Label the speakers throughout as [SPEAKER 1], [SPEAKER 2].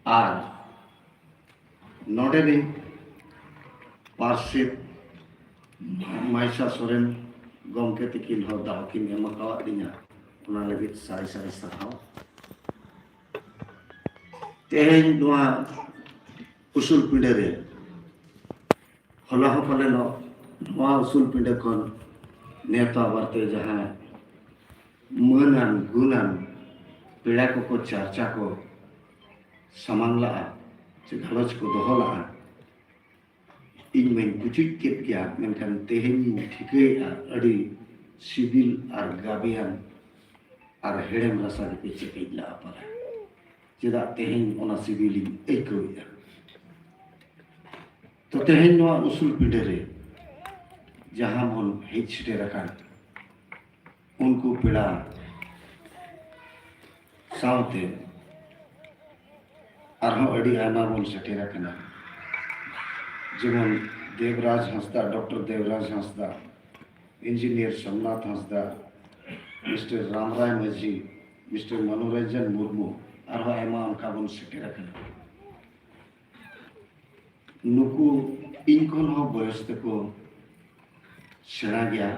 [SPEAKER 1] और नोडेनी पार्षद माइसा सोरेन गमके तकिन हो दाव किन एमकावा दिना उना लगित सारी सारी सराव तेहेन दुआ उसूल पिंडे रे हला हो पले नुआ उसूल पिंडे खन नेता बारते जहां मनान गुनान पेड़ा को चर्चा को समांगला से घलोच को दोहला इन में बुजुर्ग के क्या मेनखान तेहेन ठीके अड़ी सिविल और गाबियान और हेड़ेम रसा के पीछे कइला पर चेदा तेहेन ओना सिविल एकोया तो तेहेन नुआ उसूल पिंडे रे जहां मन हेचटे रखान उनको पेड़ा सावते आरहों अड़ी आयमा बन सेटेरा कना जेमन Devraj Hansda doctor Devraj Hansda engineer Somnath Hansda mister Ramrai Majhi mister मनोरंजन मुर्मू आरहों आयमा उनका बन सेटेरा कना नुकु इनकोन हो बयस तको सेना गया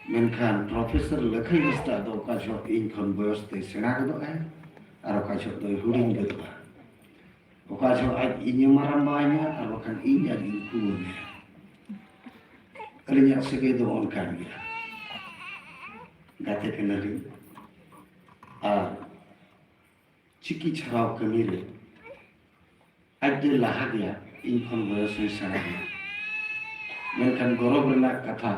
[SPEAKER 1] मेनखान प्रोफेसर लखई हंसदा दो का जो इनकोन बयस ते सेना गदो है आरो का जो दो हुडिंग गदो ओका जो आज इन्हें मारा मायना और वकान इन आज इनको ने अलिया सके दो ऑन कर गया गाते के नरी आ चिकी छराव कमीरे आज दे लहा गया इनकोन बयस में सना गया मेनखान गौरव रना कथा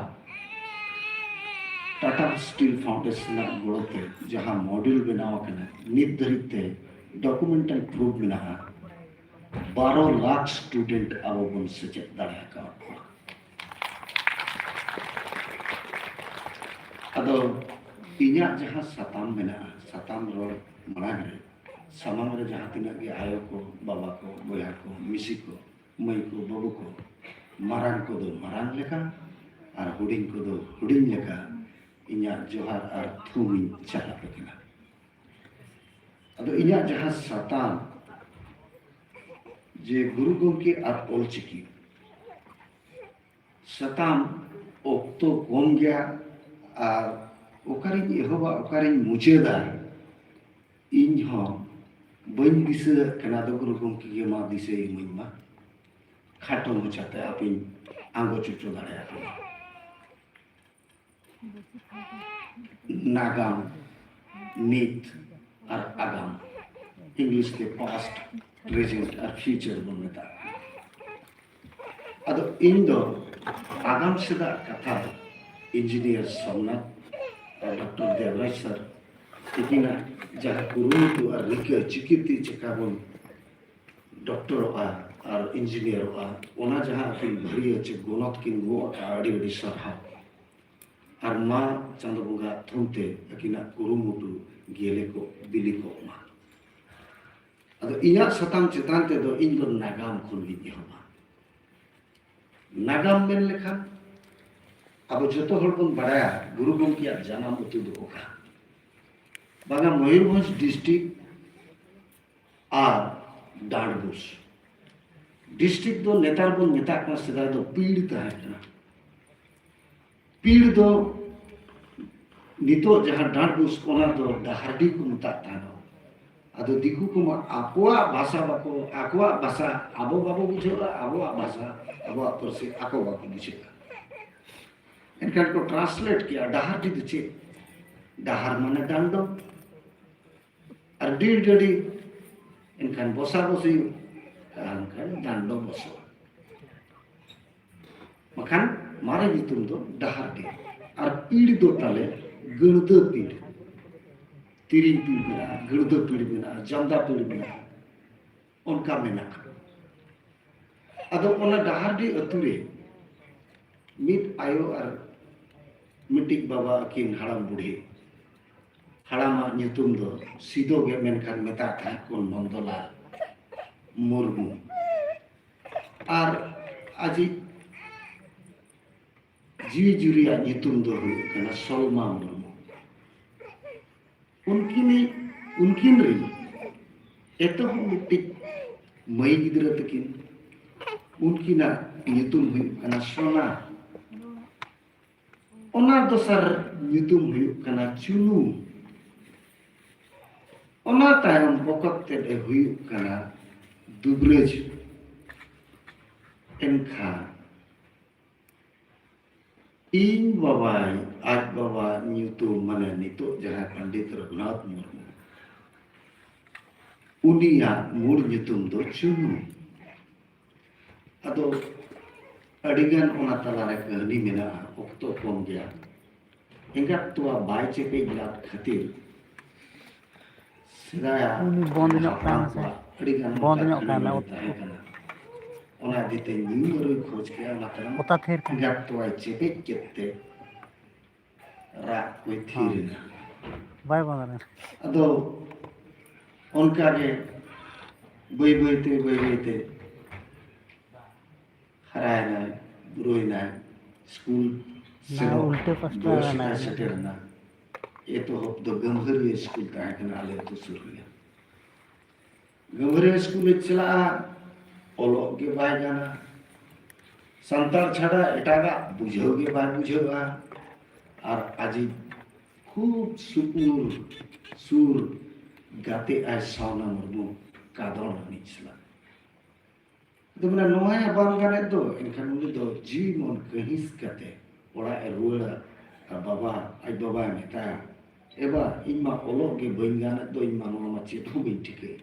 [SPEAKER 1] टाटा स्टील फाउंडेशन गोड़ते जहां मॉड्यूल बनावा कना नित धरिते डॉक्यूमेंटल प्रूफ बना 12 लाख स्टूडेंट अब बन सचेत दाड़ा का अदो इन्या जहां सताम बना सताम रोड मरांग रे समांग रे जहां तिना के आयो को बाबा को बोया को मिसी को मई को बाबू को मारांग को दो मारांग लेका और हुडिंग को दो हुडिंग लेका इन्या जोहार और थूमी चला पेकिना अदो इन्या जहां सताम जे गुरु गोमके और ओलचिकी सताम ओक्तो कम गया और ओकारिन एहोबा ओकारिन मुचेदा इन हो बइन दिसे कना दो गुरु गोमके के मा दिसे इमइन मा खाटो मुचाते आपिन आंगो चुचो दाड़े नागाम नीत और आगाम इंग्लिश के पास्ट प्रेजेंट और फ्यूचर बनता अदो इन दो आगाम सेदा कथा इंजीनियर सोमनाथ और डॉक्टर देवराज सर इकिना जहां कुरुमुटु और रिके चिकिति चकाबन डॉक्टर और इंजीनियर ओना जहां फिर भरी अच्छे गुणत किन गो आड़ी बड़ी सरहा और मां चंद बुगा थुमते अकिना कुरुमुटु गेले को बिली को मा अदो इया सताम चितान ते दो इन दो नागाम खुली होबा नागाम मेन लेखा अब जतो हर बन बड़ाया गुरु गोमके जानाम उतु दो ओका बागा मयूरभंज डिस्ट्रिक्ट और डांडबुस डिस्ट्रिक्ट दो नेतार बन नेता का सदा दो पीड़ तहना पीड़ दो नितो जहां डांडबुस कोना दो डहारडी को मता तानो अदो दिकु को आकोआ भाषा बाको आकोआ भाषा आबो बाबो बुझेला आबो भाषा आबो परसे आको बाको बुझेला इनका को ट्रांसलेट किया डहार दी दुचे डहार माने डांडो और डीड गडी इनका बसा बसी इनका डांडो बसो मखान मारे नितुम दो डहार दी और पीड़ दो ताले गणद पीड़ तिरिंग पीड़ बिना गणद पीड़ बिना जमदा पीड़ बिना उनका मेना अदो ओना डहार दी अतुरे मिट आयो और मिटिक बाबा किन हड़ाम बुढ़ी हड़ामा नितुम दो सीधो गे मेनखान मेता था कोन नंदलाल मुर्मू और आजी जीवी जुरिया नितुम दो हुई सलमा मुर्मू उनकिन रही एतो मिटिक मई गिद्रा तकिन उनकिना nyutum huyuk kana Sona ona dosar nyutum huyuk kana Chunu ona tayom bokot te huyuk kana Dubraj enkha इन बाबाई आज बाबा nyutum mana nito jaha Pandit Raghunath Murmu unia mur nyutum do Chunu ado adigan ona talare kahani mena okto kom gya enggak tua bai cepe lat khatir sedaya
[SPEAKER 2] bond nyok kana se
[SPEAKER 1] adigan
[SPEAKER 2] bond nyok kana
[SPEAKER 1] ona dite nyuru khoj ke ona taram
[SPEAKER 2] ota ther kana
[SPEAKER 1] enggak tua cepe kette ra koi thirina
[SPEAKER 2] bai bondana
[SPEAKER 1] ado onka ge bai bai te haraina buroina school
[SPEAKER 2] na ulte pasta na
[SPEAKER 1] seterna itu hop do gambhari school ta kana ale to surya gambhari school chala olok ge bai jana santal chhada etaga bujhau ge bai bujhau ar aji khub supur sur gate ay sauna murmu kadon nichla Dubna noya bang gane do enkan uni do jimon kahis kate ora ruara baba ai baba meta eba imma olok ge bengana do imma no ma chetu bin tike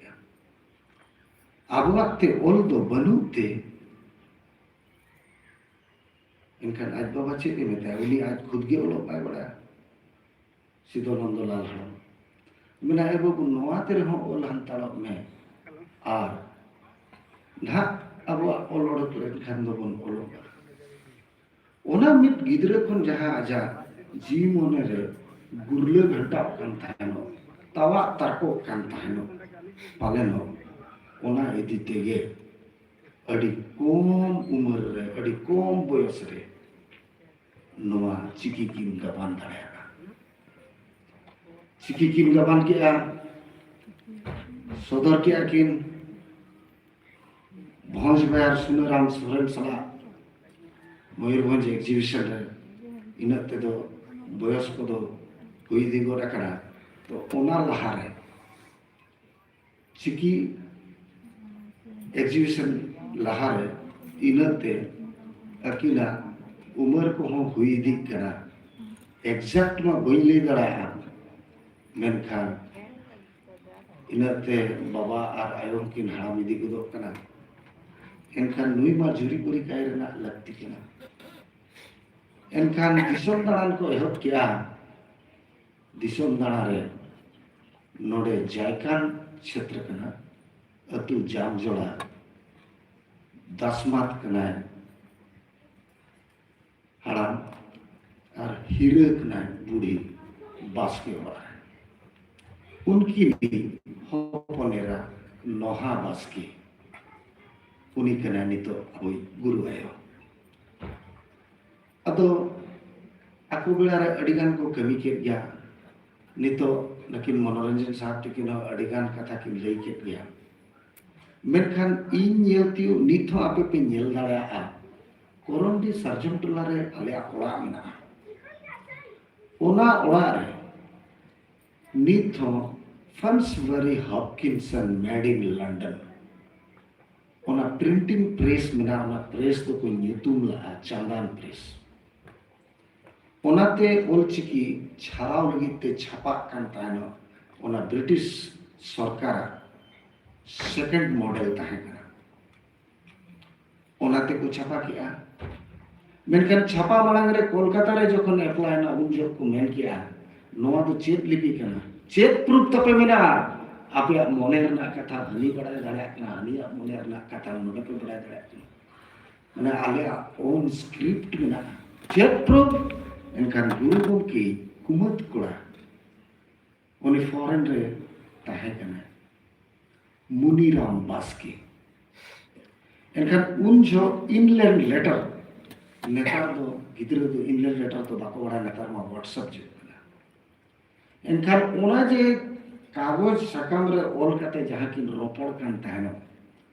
[SPEAKER 1] abuakte ol do banute enkan aj baba chete meta uni aj khud ge olok bai bada Sidonando Lal haram mina ebo bu noa tere ho ol hantalok me ar na abo olor tulen khan do bon ologa ona mit gidre khon jaha aja jimone re gurle ghanta kan thano tawa tarko kan thano paleno ona edi tege adi kom umar re adi kom boyos re noa chiki kim gaban daya chiki kim gaban ke a sodor ke akin Bhoj bayar Sunaram Soren sala Mayurbhanj exhibition re ina te do boyos ko do hui digo rakana to ona lahare chiki exhibition lahare ina te akila umar ko ho hui dik kana exact ma boi le dara menkhan ina te baba ar ayom kin haram idi ko do kana enkan nui ma juri puri kai rena lakti kena enkan disom daran ko ehot kia disom darare node jaikan kshetra kana atu jam jola dasmat kana haram ar hire kana budi baske wala unki hoponera noha baske uni kana nito aboi guru ayo ado aku belara adigan ko kami ket gya nito nakin monoranjan sahab tikin adigan katha kin lei ket gya menkhan in yeltiu nitho ape pe nyel dara a korondi sarjam tulare ale akola mena ona ola re nitho Fansbury Hopkinson made in London ona printing press mena ona press do ko nyutum la Chandan press onate olchiki chharao lagit te chhapak kan taheno ona British sarkar second model tahena onate ko chapa kiya menkan chapa malang re Kolkata re jokhon apply na un jok ko men kiya noa do chet lipi kana chet proof tape mena apa moner na kata bani pada dara na ani moner na kata node pe pada dara mana ale own script mena chet proof enkan guru gomke kumat kora oni foreign re tahe kana Muniram Baske enkan unjo inland letter netar do gidre do inland letter to bako bada netar ma WhatsApp je kana enkan ona je कागज साकाम रे all कते जहां किन रोपड़ कान ताहनो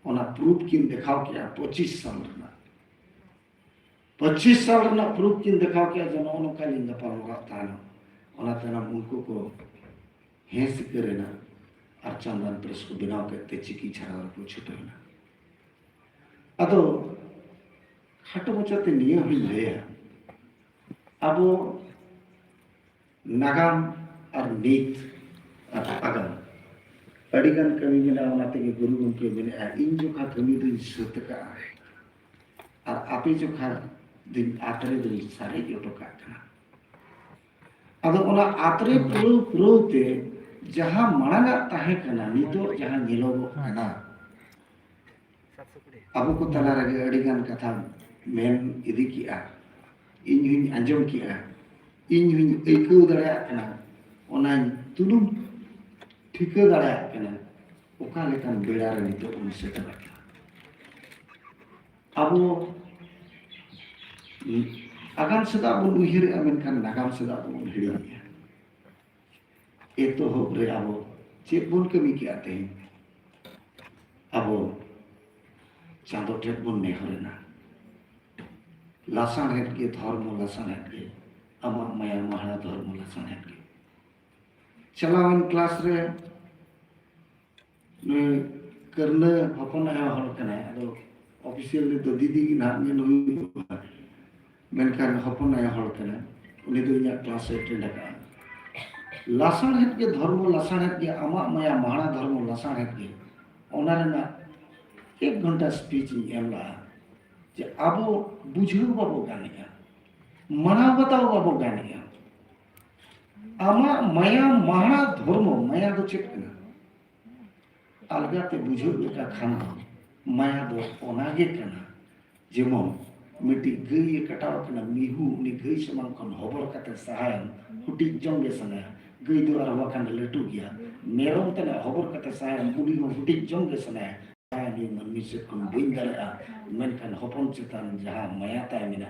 [SPEAKER 1] ओना proof किन दिखाओ किया 25 साल रना 25 साल रना प्रूफ किन दिखाओ किया जनो नोका लिंग गपाल मराग तानो ओना ताना उनको को हेस करेना और चंदन प्रेस को बनाव करते चिकी छाड़ा को छुटोना अदो खाटो मचाते निया हुई लेया अब नागाम और नीत और आगम अड़ीगन कमी मेना ओनाते के गुरु गमके मेना इन जोखा कमी दिन सतका और आपे जोखा दिन आतरे दिन सारे जोटो काटना अदो ओना आतरे प्रो ते जहां मांगा ताहे कना नितो जहां नीलोगो कना अब को तला रगे अड़ीगन कथा मेन इदी किया इन हुई अंजम किया इन हुई एकू दड़या कना ओना तुलुम ठिका दड़या कना ओका लेकान बेड़ा रे नितो उन सेटल अब आगाम सदा बन उहिर अमेनखान नागाम सदा बन हिड़िया एतो हो रे अब चेक बन कमी किया ते अब चांदो टेक बन नेहरेना लासान हेट के धर्म लासान हेट के अमा माया महारा धर्म लासान हेट के चलावन क्लास रे ने करने हपन आया हर कना अदो ऑफिशियल तो दीदी की नाम में नुई मेनखान हपन आया हर कना उनी दो इया क्लास अटेंड का लासान हेट के धर्म लासान हेट के अमा माया महारा धर्म लासान हेट के ओना रेना 1 घंटा स्पीच एमला जे आबो बुझो बाबो गानिया मना बताओ बाबो गानिया आमा माया महारा धर्म माया दो चेक कना अलगाते बुझो लेका खाना माया दो ओनागे कना जेमन मिट्टी गई कटाव कना मिहू उनी गई समान कन हबर कते सहायन हुटी जंगे सना गई दो अरवा कन लेटू गया मेरम तने हबर कते सहायन उनी हुटी जंगे सना ni manusia kon bing dara men kan hopon cetan jaha maya ta mina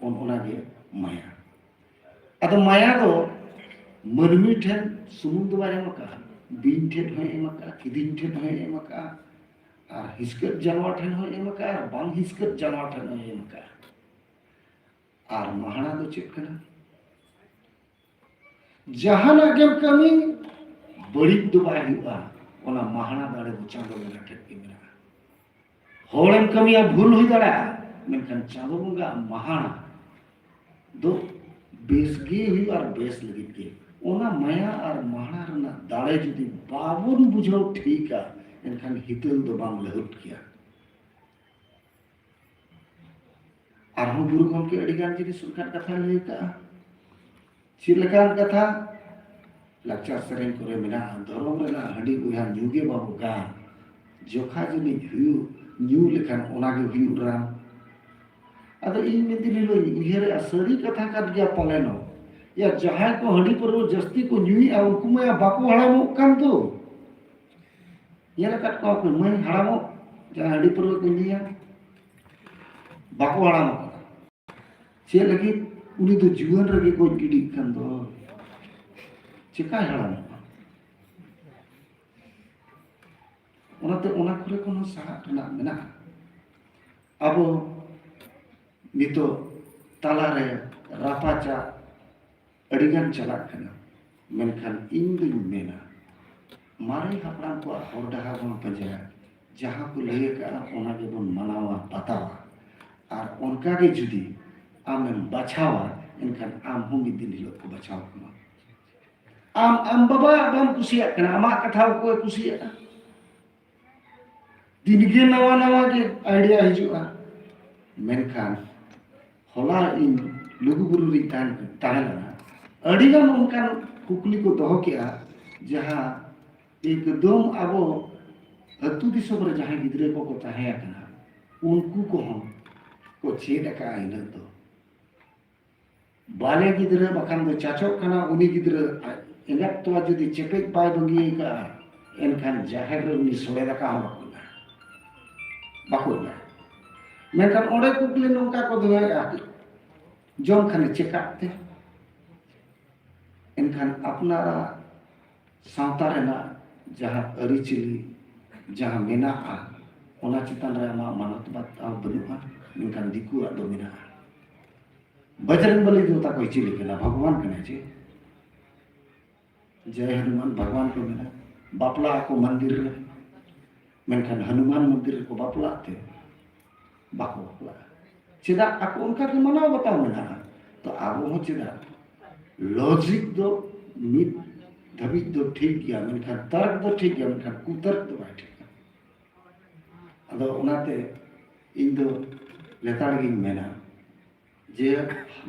[SPEAKER 1] on onage maya ado maya do manmi then sumung do bare maka bin then hoy emaka kidin then hoy emaka ar hiskat janwar then hoy emaka ar bang hiskat janwar then hoy emaka ar mahana do chek kana jahana gem kami barid do bay huwa ओना महाना दाड़े चांदो बंगा take मेरा होड़म कमिया भूल हुई दाड़ा मेनखान चांदो बंगा महाना दो बेसगे हुई और base लगी के ओना माया और महाना रना दाड़े जुदी बाबुन बुझो ठीक है एनखान हितल दो बांग लहुट किया आरहो गुरु गमके अड़ीगान जिनि सुरखान कथा लई का चिलकान कथा लक्ष्य सरें करे मेरा धर्म रेना हडी बुहा न्यूगे बाबू गान जोखा जनी हुयु न्यू लेखान ओनागे हुयु राम अदो इन में दिली लो उहेरे असरी कथा काट गया पलेनो या जहां को हडी पर जस्ती को न्यूई आ उनको में बाको हड़ामो कान तो ये काट को मैं हड़ामो जहां हडी पर को लिया बाको हड़ामो चे लगी उनी तो जीवन रगे को गिडी कान दो चिका हड़ाम ओनाते ओना करे कोनो साहा रना मेना अब नितो ताला रे रापाचा अड़ीगान चला कना मेनखान इन दिन मेना मारे हपड़ाम को हर डहा बन पंजा जहां को लय का ओना के बन मनावा बतावा और उनका के जुदी आमेन बचावा इनखान आम हम दिन लोग को बचाव कना am baba bam kusiya kana ama katha ko kusiya dinge nawa nawa ke idea hijua menkhan hola in lugu guru ri tan tahana adigan unkan kukli ko doho kiya jaha एकदम abo atu disom re jaha gidre ko tahaya kana unku ko hon ko cheda ka ina to bale gidre bakan do chachok kana uni gidre इंगत तो जुदी चेपेक bye बंगी का इनखान जाहिर उनी सोलेदा का हम बाकुला मेनखान ओडे कुकली नोंका को दोया जम खाने चेकाते इनखान अपना सावता रेना जहां अरिचिली जहां मेना ᱚᱱᱟ ᱪᱮᱛᱟᱱ ᱨᱮ ᱟᱢᱟᱜ ᱢᱟᱱᱚᱛ ᱵᱟᱛᱟᱣ ᱵᱟᱹᱱᱩᱜᱼᱟ, ᱢᱮᱱᱠᱷᱟन ᱫᱤᱠᱩᱣᱟᱜ ᱫᱚ ᱢᱮᱱᱟᱜᱼᱟ᱾ बजरंग बली देवता को चिली कना भगवान कना चे जय हनुमान भगवान को मेना बापला को मंदिर रे मेनखान हनुमान मंदिर को बापला थे बाको बापला चेदा आको उनका के मनाव बताओ मेना तो आबो हो चेदा लॉजिक दो मित धबी दो ठीक गया मेनखान तर्क दो ठीक गया मेनखान कुतर्क दो बाय ठीक अदो उनाते इन दो लेताड़ गिन मेना जे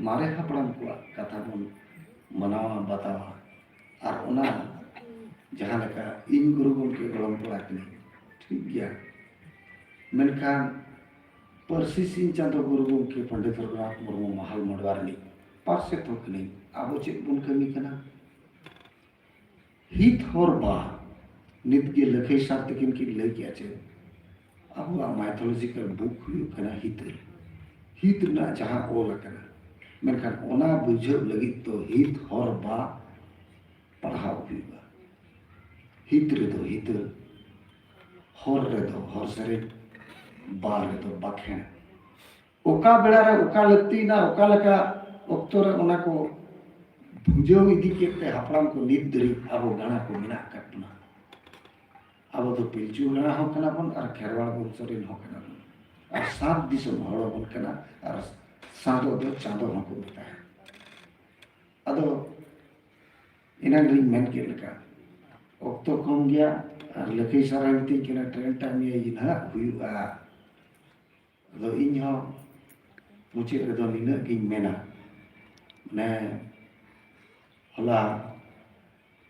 [SPEAKER 1] मारे हापड़ाम को कथा बन मनावा बतावा और उना जहाँ लगा इन गुरु के गलम पड़ा के ठीक गया मेनखान परसी सिंह चंद्र गुरु के पंडित रघुनाथ मुर्मू महल मडवारनी पासे थोकनी आबो चेक बुन कमी कना हित और बा नित के लखे साथ किन की ले किया चे आबो माइथोलॉजिकल बुक हुई कना हित ना जहाँ ओल कना मेनखान ओना बुझाव लगी तो हित और बा पढ़ाव हुआ हित रे दो हित हर रे दो हर सरे बा रे दो बाखेन ओका बेड़ा रे ओका लगती ना ओका लका ओक्तो रे ओना को बुझाव इदी केते हापड़ाम को नित दरी आबो गाना को मिना कटना आबो तो पिलचू गाना हो कना बन और खेरवाड़ बंसरिन हो कना बन और सात दिसम हड़ बन कना और सादो दो चांदो हमको बताया अदो इना रिंग मेन के लका ओक्तो कम गया और लकई सारांती के ट्रेन टाइम ये इना हुआ अदो इन हो मुझे रे दो निना गिन मेना ने हला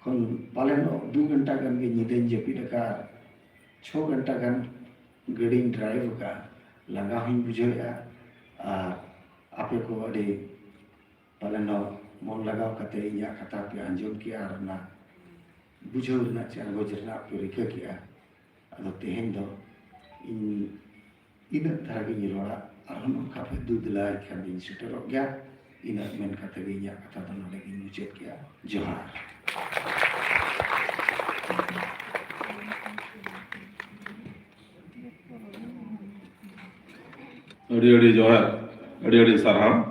[SPEAKER 1] kon palen 2 घंटा गन के निदेन जपी का 6 घंटा गन गाड़ी ड्राइव का लंगा हुई बुझेया आपे को अड़े पलन मन लगाव कते इया कथा पे अंजम किया और ना बुझो ना चार गोजरना पे रिका किया अदो तेहेन दो इन तरह की रोड़ा और हम काफे दूध लाए खान दिन सुटर हो गया इन मेन कथा के इया कथा तो लगी मुझे किया जोहार
[SPEAKER 3] अड़ी अड़ी जोहार अड़ी अड़ी साराम